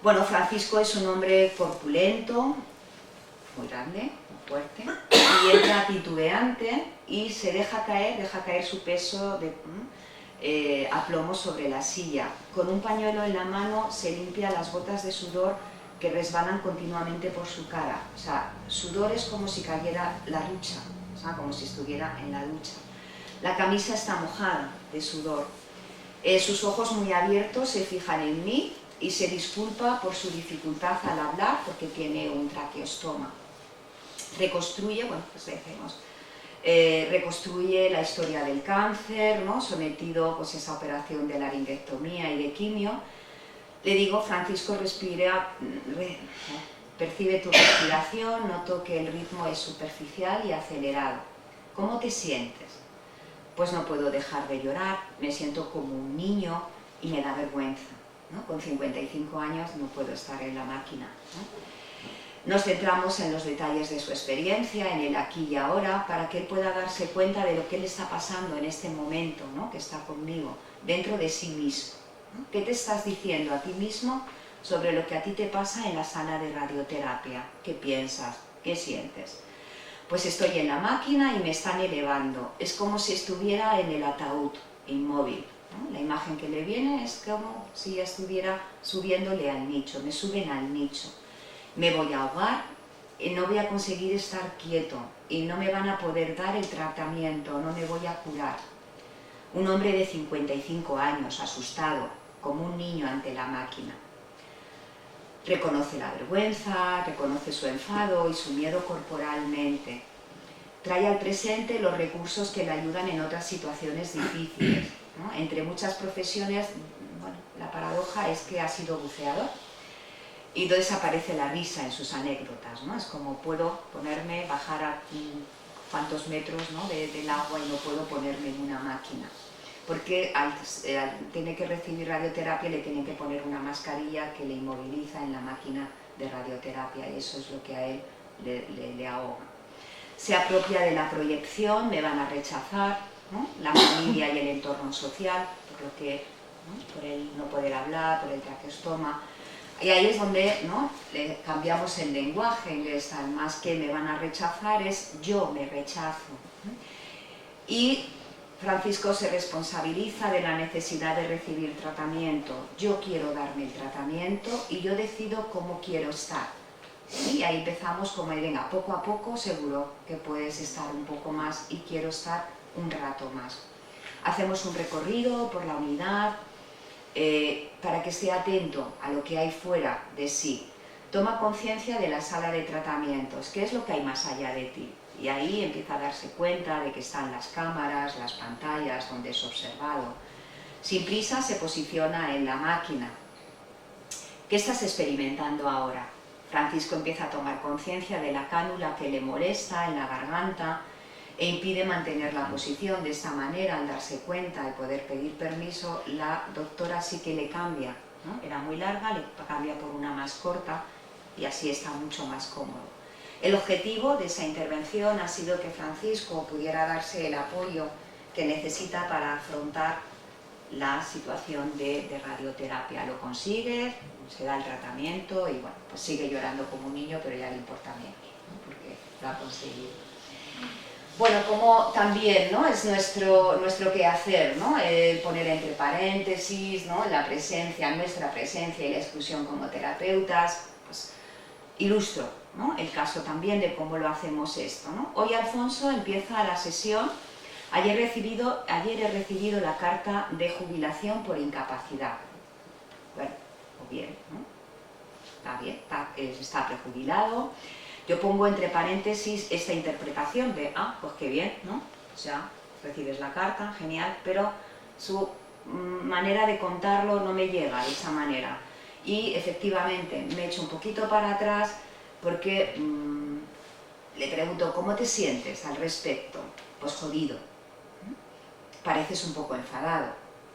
Speaker 2: Bueno, Francisco es un hombre corpulento, muy grande, muy fuerte, y entra titubeante y se deja caer su peso a plomo sobre la silla. Con un pañuelo en la mano se limpia las gotas de sudor que resbalan continuamente por su cara. O sea, sudor es como si cayera la ducha, o sea, como si estuviera en la ducha. La camisa está mojada de sudor. Sus ojos muy abiertos se fijan en mí y se disculpa por su dificultad al hablar porque tiene un traqueostoma. Reconstruye, bueno, pues decimos, reconstruye la historia del cáncer, ¿no? Sometido pues, a esa operación de laringectomía y de quimio. Le digo, Francisco, respira, percibe tu respiración, noto que el ritmo es superficial y acelerado. ¿Cómo te sientes? Pues no puedo dejar de llorar, me siento como un niño y me da vergüenza, ¿no? Con 55 años no puedo estar en la máquina, ¿no? Nos centramos en los detalles de su experiencia, en el aquí y ahora, para que él pueda darse cuenta de lo que le está pasando en este momento, ¿no? Que está conmigo, dentro de sí mismo, ¿no? ¿Qué te estás diciendo a ti mismo sobre lo que a ti te pasa en la sala de radioterapia? ¿Qué piensas? ¿Qué sientes? Pues estoy en la máquina y me están elevando. Es como si estuviera en el ataúd, inmóvil, ¿no? La imagen que le viene es como si estuviera subiéndole al nicho, me suben al nicho. Me voy a ahogar y no voy a conseguir estar quieto y no me van a poder dar el tratamiento, no me voy a curar. Un hombre de 55 años, asustado, como un niño ante la máquina. Reconoce la vergüenza, reconoce su enfado y su miedo corporalmente. Trae al presente los recursos que le ayudan en otras situaciones difíciles, ¿no? Entre muchas profesiones, bueno, la paradoja es que ha sido buceador y entonces aparece la risa en sus anécdotas, ¿no? Es como puedo ponerme, bajar a cuantos metros, ¿no? del agua y no puedo ponerme en una máquina. Porque tiene que recibir radioterapia le tienen que poner una mascarilla que le inmoviliza en la máquina de radioterapia y eso es lo que a él le ahoga. Se apropia de la proyección, me van a rechazar, ¿no? La familia y el entorno social, por lo que, ¿no? Por el no poder hablar, por el traqueostoma. Y ahí es donde, ¿no? Le cambiamos el lenguaje, en vez de más que me van a rechazar es yo me rechazo, ¿no? Y Francisco se responsabiliza de la necesidad de recibir tratamiento. Yo quiero darme el tratamiento y yo decido cómo quiero estar. Y ahí empezamos como, venga, poco a poco seguro que puedes estar un poco más y quiero estar un rato más. Hacemos un recorrido por la unidad, para que esté atento a lo que hay fuera de sí. Toma conciencia de la sala de tratamientos, qué es lo que hay más allá de ti. Y ahí empieza a darse cuenta de que están las cámaras, las pantallas donde es observado. Sin prisa se posiciona en la máquina. ¿Qué estás experimentando ahora? Francisco empieza a tomar conciencia de la cánula que le molesta en la garganta e impide mantener la posición. De esta manera, al darse cuenta de poder pedir permiso, la doctora sí que le cambia, ¿no? Era muy larga, le cambia por una más corta y así está mucho más cómodo. El objetivo de esa intervención ha sido que Francisco pudiera darse el apoyo que necesita para afrontar la situación de radioterapia. Lo consigue, se da el tratamiento y bueno, pues sigue llorando como un niño, pero ya le importa menos, ¿no? Porque lo ha conseguido. Bueno, como también, ¿no?, es nuestro quehacer, ¿no?, poner entre paréntesis, ¿no?, la presencia, nuestra presencia y la exclusión como terapeutas. Pues ilustro, ¿no?, el caso también de cómo lo hacemos esto, ¿no? Hoy Alfonso empieza la sesión. Ayer he recibido la carta de jubilación por incapacidad. Bueno, pues bien, ¿no? Está bien, está prejubilado. Yo pongo entre paréntesis esta interpretación de, pues qué bien, ¿no? O sea, recibes la carta, genial, pero su manera de contarlo no me llega de esa manera. Y efectivamente me echo un poquito para atrás porque le pregunto, ¿cómo te sientes al respecto? Pues jodido. Pareces un poco enfadado,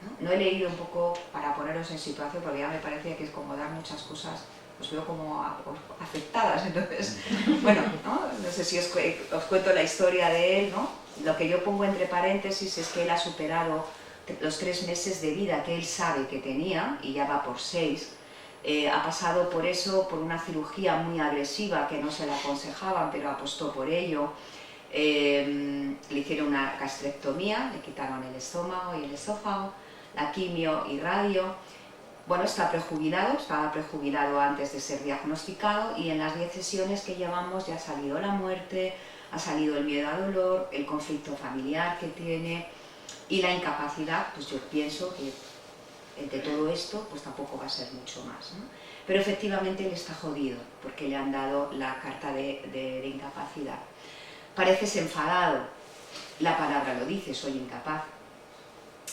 Speaker 2: ¿no? No he leído un poco para poneros en situación porque ya me parecía que es como dar muchas cosas, os veo como afectadas, entonces, bueno, no sé si os cuento la historia de él, ¿no? Lo que yo pongo entre paréntesis es que él ha superado los 3 meses de vida que él sabe que tenía, y ya va por 6, ha pasado por eso, por una cirugía muy agresiva que no se le aconsejaban, pero apostó por ello. Le hicieron una gastrectomía, le quitaron el estómago y el esófago, la quimio y radio. Bueno, estaba prejubilado antes de ser diagnosticado, y en las 10 sesiones que llevamos ya ha salido la muerte, ha salido el miedo al dolor, el conflicto familiar que tiene y la incapacidad. Pues yo pienso que entre todo esto pues tampoco va a ser mucho más, ¿no? Pero efectivamente él está jodido porque le han dado la carta de incapacidad. Pareces enfadado, la palabra lo dice, soy incapaz.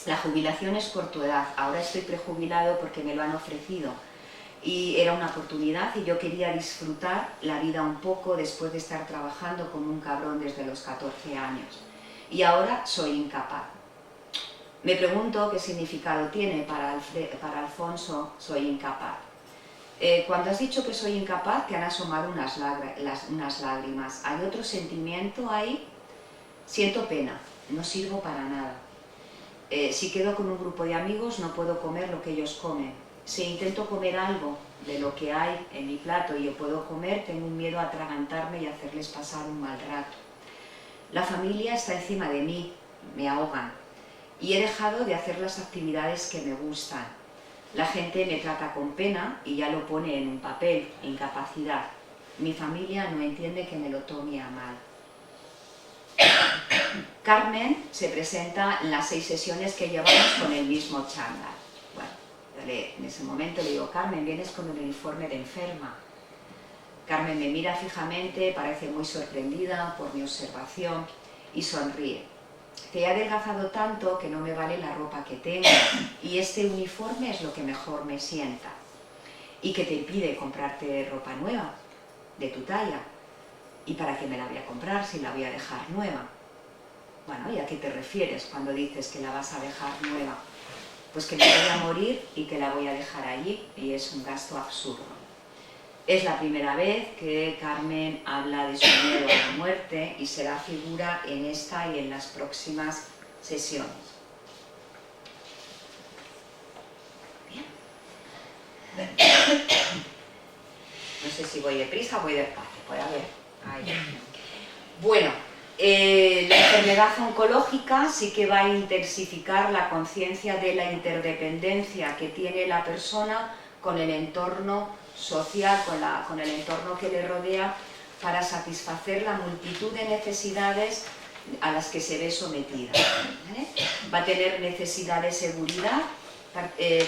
Speaker 2: La jubilación es por tu edad, ahora estoy prejubilado porque me lo han ofrecido y era una oportunidad y yo quería disfrutar la vida un poco después de estar trabajando como un cabrón desde los 14 años y ahora soy incapaz. Me pregunto qué significado tiene para Alfonso soy incapaz. Cuando has dicho que soy incapaz, te han asomado unas lágrimas. ¿Hay otro sentimiento ahí? Siento pena, no sirvo para nada. Si quedo con un grupo de amigos, no puedo comer lo que ellos comen. Si intento comer algo de lo que hay en mi plato y yo puedo comer, tengo un miedo a atragantarme y hacerles pasar un mal rato. La familia está encima de mí, me ahogan. Y he dejado de hacer las actividades que me gustan. La gente me trata con pena y ya lo pone en un papel, incapacidad. Mi familia no entiende que me lo tome a mal. Carmen se presenta en las 6 sesiones que llevamos con el mismo chándal. Bueno, en ese momento le digo, Carmen, vienes con un uniforme de enferma. Carmen me mira fijamente, parece muy sorprendida por mi observación y sonríe. Te he adelgazado tanto que no me vale la ropa que tengo y este uniforme es lo que mejor me sienta. ¿Y que te impide comprarte ropa nueva, de tu talla? ¿Y para qué me la voy a comprar si la voy a dejar nueva? Bueno, ¿y a qué te refieres cuando dices que la vas a dejar nueva? Pues que me voy a morir y que la voy a dejar allí y es un gasto absurdo. Es la primera vez que Carmen habla de su miedo a la muerte y será figura en esta y en las próximas sesiones. Bien. No sé si voy deprisa o voy despacio, pues a ver. Ahí. Bueno, la enfermedad oncológica sí que va a intensificar la conciencia de la interdependencia que tiene la persona con el entorno social, con el entorno que le rodea, para satisfacer la multitud de necesidades a las que se ve sometida, ¿vale? Va a tener necesidad de seguridad,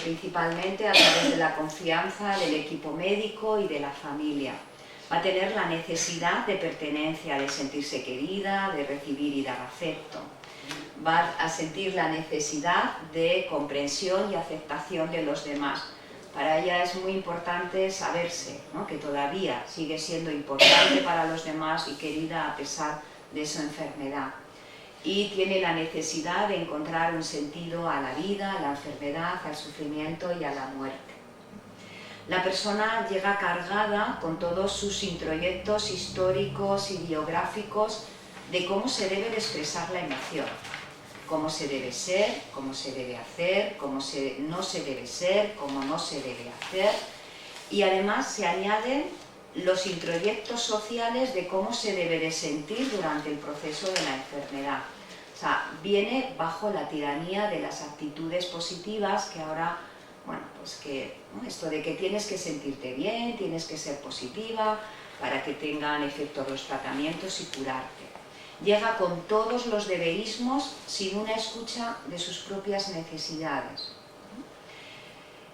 Speaker 2: principalmente a través de la confianza del equipo médico y de la familia. Va a tener la necesidad de pertenencia, de sentirse querida, de recibir y dar afecto. Va a sentir la necesidad de comprensión y aceptación de los demás. Para ella es muy importante saberse, ¿no?, que todavía sigue siendo importante para los demás y querida a pesar de su enfermedad. Y tiene la necesidad de encontrar un sentido a la vida, a la enfermedad, al sufrimiento y a la muerte. La persona llega cargada con todos sus introyectos históricos y biográficos de cómo se debe de expresar la emoción, cómo se debe ser, cómo se debe hacer, cómo no se debe ser, cómo no se debe hacer, y además se añaden los introyectos sociales de cómo se debe de sentir durante el proceso de la enfermedad. O sea, viene bajo la tiranía de las actitudes positivas que ahora, bueno, pues que, ¿no?, esto de que tienes que sentirte bien, tienes que ser positiva para que tengan efecto los tratamientos y curarte. Llega con todos los deberismos sin una escucha de sus propias necesidades.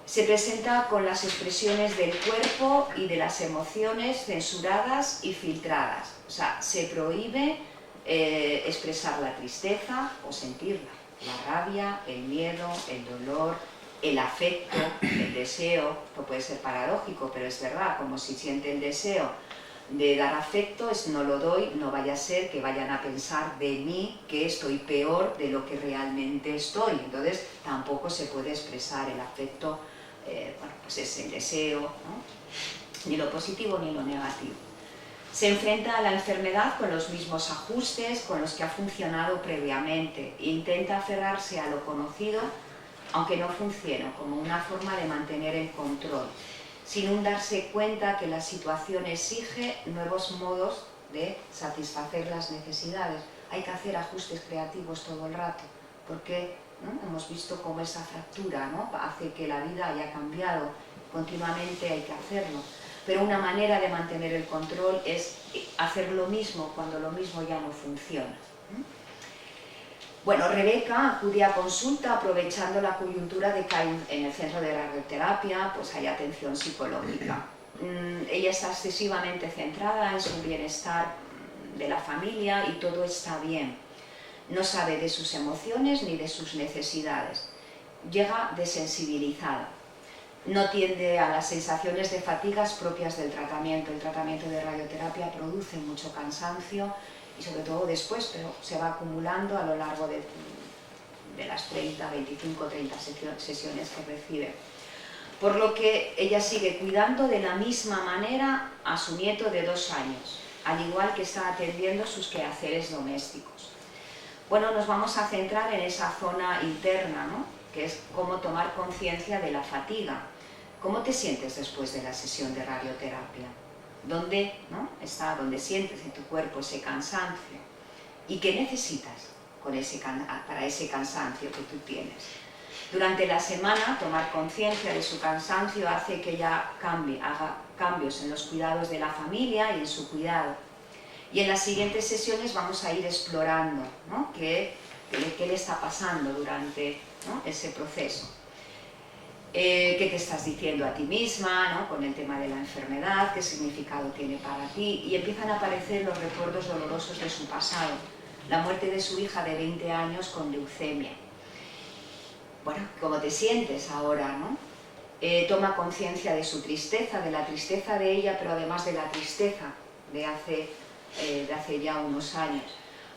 Speaker 2: Se presenta con las expresiones del cuerpo y de las emociones censuradas y filtradas. O sea, se prohíbe expresar la tristeza o sentirla, la rabia, el miedo, el dolor, el afecto, el deseo. Esto puede ser paradójico, pero es verdad, como si siente el deseo de dar afecto, es no lo doy, no vaya a ser que vayan a pensar de mí que estoy peor de lo que realmente estoy. Entonces tampoco se puede expresar el afecto, bueno, pues es el deseo, ¿no?, ni lo positivo ni lo negativo. Se enfrenta a la enfermedad con los mismos ajustes con los que ha funcionado previamente e intenta aferrarse a lo conocido, aunque no funcione, como una forma de mantener el control, sin darse cuenta que la situación exige nuevos modos de satisfacer las necesidades. Hay que hacer ajustes creativos todo el rato, porque, ¿no?, hemos visto cómo esa fractura, ¿no?, hace que la vida haya cambiado, continuamente hay que hacerlo. Pero una manera de mantener el control es hacer lo mismo cuando lo mismo ya no funciona. Bueno, Rebeca acude a consulta aprovechando la coyuntura de que en el centro de radioterapia pues hay atención psicológica. Ella está excesivamente centrada en su bienestar de la familia y todo está bien. No sabe de sus emociones ni de sus necesidades. Llega desensibilizada. No tiende a las sensaciones de fatigas propias del tratamiento. El tratamiento de radioterapia produce mucho cansancio y sobre todo después, pero se va acumulando a lo largo de las 30, 25, 30 sesiones que recibe. Por lo que ella sigue cuidando de la misma manera a su nieto de 2 años, al igual que está atendiendo sus quehaceres domésticos. Bueno, nos vamos a centrar en esa zona interna, ¿no?, que es cómo tomar conciencia de la fatiga. ¿Cómo te sientes después de la sesión de radioterapia? ¿Dónde, ¿no?, está, dónde sientes en tu cuerpo ese cansancio? ¿Y qué necesitas para ese cansancio que tú tienes? Durante la semana, tomar conciencia de su cansancio hace que ella haga cambios en los cuidados de la familia y en su cuidado. Y en las siguientes sesiones vamos a ir explorando, ¿no?, qué le está pasando durante, ¿no?, ese proceso. ¿Qué te estás diciendo a ti misma, ¿no?, con el tema de la enfermedad? ¿Qué significado tiene para ti? Y empiezan a aparecer los recuerdos dolorosos de su pasado. La muerte de su hija de 20 años con leucemia. Bueno, ¿cómo te sientes ahora, no? Toma conciencia de su tristeza, de la tristeza de ella, pero además de la tristeza de hace ya unos años.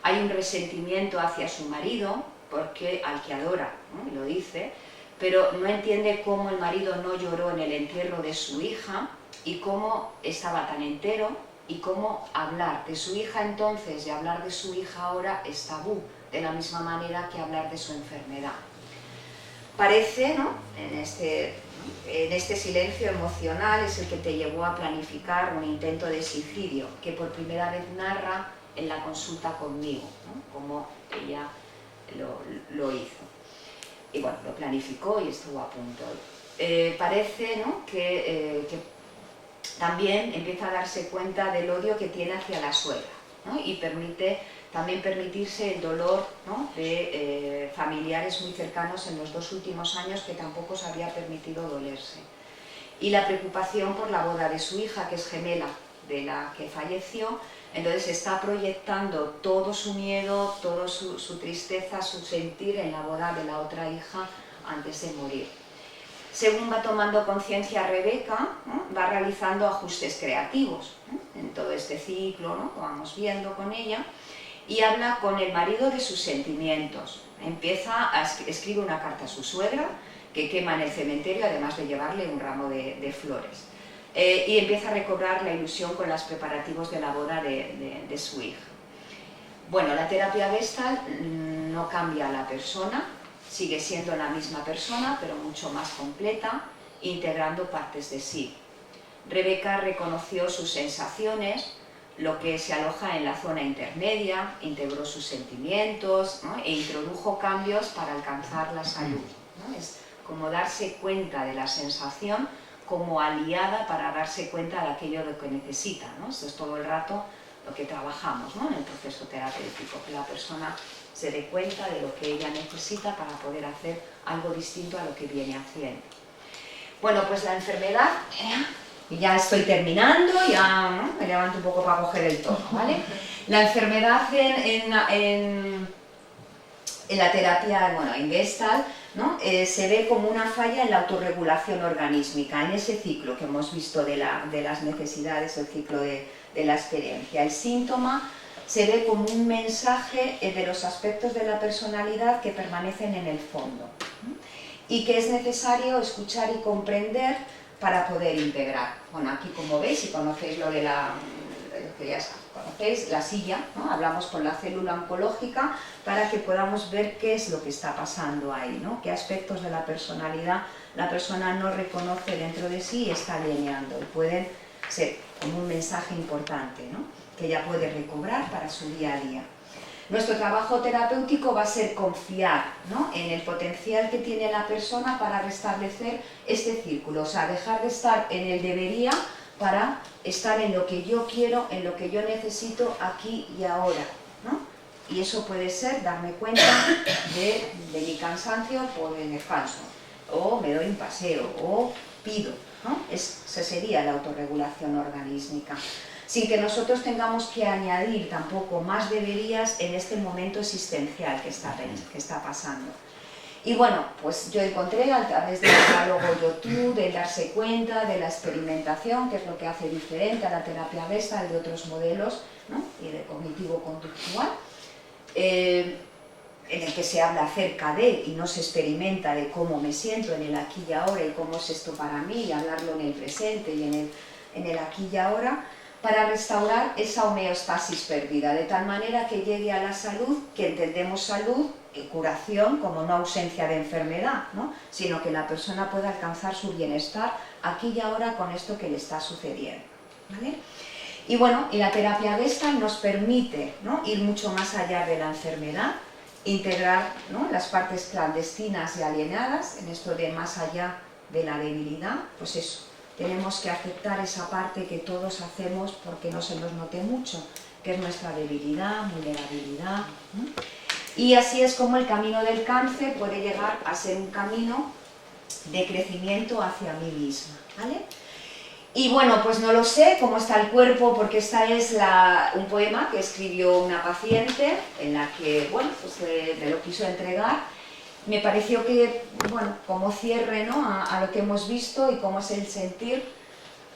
Speaker 2: Hay un resentimiento hacia su marido, porque al que adora, ¿no?, lo dice, pero no entiende cómo el marido no lloró en el entierro de su hija y cómo estaba tan entero y cómo hablar de su hija entonces y hablar de su hija ahora es tabú, de la misma manera que hablar de su enfermedad. Parece, ¿no?, en este silencio emocional es el que te llevó a planificar un intento de suicidio, que por primera vez narra en la consulta conmigo, ¿no?, cómo ella lo hizo. Y bueno, lo planificó y estuvo a punto. Parece, ¿no?, que también empieza a darse cuenta del odio que tiene hacia la suegra, ¿no? Y permite también permitirse el dolor, ¿no? de familiares muy cercanos en los 2 últimos años que tampoco se había permitido dolerse. Y la preocupación por la boda de su hija, que es gemela de la que falleció, entonces está proyectando todo su miedo, toda su tristeza, su sentir en la boda de la otra hija antes de morir. Según va tomando conciencia Rebeca, ¿no? va realizando ajustes creativos, ¿no? en todo este ciclo, ¿no? que vamos viendo con ella, y habla con el marido de sus sentimientos. Escribe una carta a su suegra, que quema en el cementerio, además de llevarle un ramo de flores. Y empieza a recobrar la ilusión con los preparativos de la boda de su hija. Bueno, la terapia Gestalt no cambia a la persona, sigue siendo la misma persona, pero mucho más completa, integrando partes de sí. Rebeca reconoció sus sensaciones, lo que se aloja en la zona intermedia, integró sus sentimientos, ¿no? e introdujo cambios para alcanzar la salud, ¿no? Es como darse cuenta de la sensación como aliada para darse cuenta de aquello de lo que necesita, ¿no? Esto es todo el rato lo que trabajamos, ¿no? en el proceso terapéutico, que la persona se dé cuenta de lo que ella necesita para poder hacer algo distinto a lo que viene haciendo. Bueno, pues la enfermedad, y ya estoy terminando, ya ¿no? me levanto un poco para coger el tono, ¿vale? La enfermedad en la terapia, bueno, en Gestalt, ¿no? Se ve como una falla en la autorregulación organísmica, en ese ciclo que hemos visto de las necesidades, el ciclo de la experiencia. El síntoma se ve como un mensaje de los aspectos de la personalidad que permanecen en el fondo, ¿no? y que es necesario escuchar y comprender para poder integrar. Bueno, aquí como veis, si conocéis lo que ya conocéis, la silla, ¿no? hablamos con la célula oncológica para que podamos ver qué es lo que está pasando ahí, ¿no? qué aspectos de la personalidad la persona no reconoce dentro de sí y está alineando, y pueden ser como un mensaje importante, ¿no? que ella puede recobrar para su día a día. Nuestro trabajo terapéutico va a ser confiar, ¿no? en el potencial que tiene la persona para restablecer este círculo, o sea, dejar de estar en el debería para estar en lo que yo quiero, en lo que yo necesito aquí y ahora, ¿no? Y eso puede ser darme cuenta de mi cansancio o de descanso, o me doy un paseo, o pido, ¿no? Esa sería la autorregulación organísmica, sin que nosotros tengamos que añadir tampoco más deberías en este momento existencial que está pasando. Y bueno, pues yo encontré a través del diálogo yo-tú, de darse cuenta, de la experimentación, que es lo que hace diferente a la terapia Gestalt de otros modelos, ¿no? y de cognitivo-conductual, en el que se habla acerca de y no se experimenta de cómo me siento en el aquí y ahora y cómo es esto para mí, y hablarlo en el presente y en el aquí y ahora, para restaurar esa homeostasis perdida, de tal manera que llegue a la salud, que entendemos salud, curación como no ausencia de enfermedad, ¿no? sino que la persona pueda alcanzar su bienestar aquí y ahora con esto que le está sucediendo, ¿vale? Y bueno, y la terapia Gestalt nos permite, ¿no? ir mucho más allá de la enfermedad, integrar, ¿no? las partes clandestinas y alienadas, en esto de más allá de la debilidad, pues eso, tenemos que aceptar esa parte que todos hacemos porque no se nos note mucho, que es nuestra debilidad, vulnerabilidad, ¿no? Y así es como el camino del cáncer puede llegar a ser un camino de crecimiento hacia mí misma, ¿vale? Y bueno, pues no lo sé cómo está el cuerpo, porque esta es un poema que escribió una paciente en la que, bueno, pues me lo quiso entregar. Me pareció que, bueno, como cierre, ¿no? a lo que hemos visto y cómo es el sentir,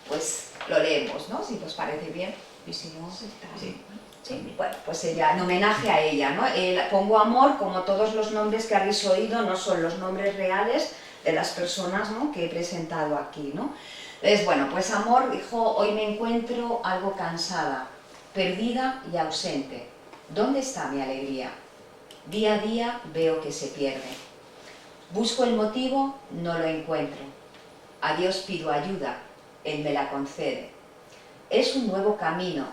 Speaker 2: pues lo leemos, ¿no? Si os parece bien. Y si no, sí. Sí, bueno, pues ella, en homenaje a ella, ¿no? Pongo amor, como todos los nombres que habéis oído, no son los nombres reales de las personas, ¿no? que he presentado aquí, ¿no? Entonces, bueno, pues amor dijo: hoy me encuentro algo cansada, perdida y ausente. ¿Dónde está mi alegría? Día a día veo que se pierde. Busco el motivo, no lo encuentro. A Dios pido ayuda, Él me la concede. Es un nuevo camino,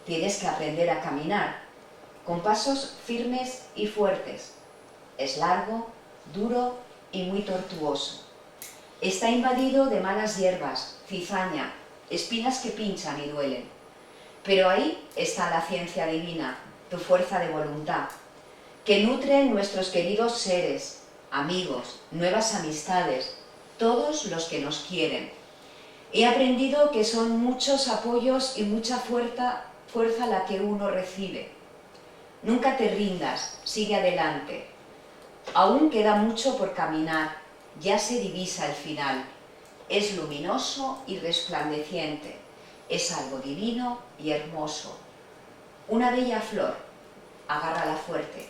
Speaker 2: tienes que aprender a caminar, con pasos firmes y fuertes. Es largo, duro y muy tortuoso. Está invadido de malas hierbas, cizaña, espinas que pinchan y duelen. Pero ahí está la ciencia divina, tu fuerza de voluntad, que nutre nuestros queridos seres, amigos, nuevas amistades, todos los que nos quieren. He aprendido que son muchos apoyos y mucha fuerza la que uno recibe. Nunca te rindas, sigue adelante. Aún queda mucho por caminar, ya se divisa el final. Es luminoso y resplandeciente, es algo divino y hermoso. Una bella flor, agárrala fuerte.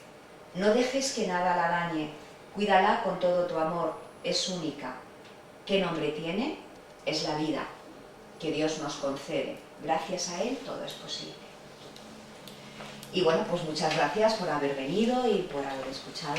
Speaker 2: No dejes que nada la dañe, cuídala con todo tu amor, es única. ¿Qué nombre tiene? Es la vida, que Dios nos concede. Gracias a Él todo es posible. Y bueno, pues muchas gracias por haber venido y por haber escuchado.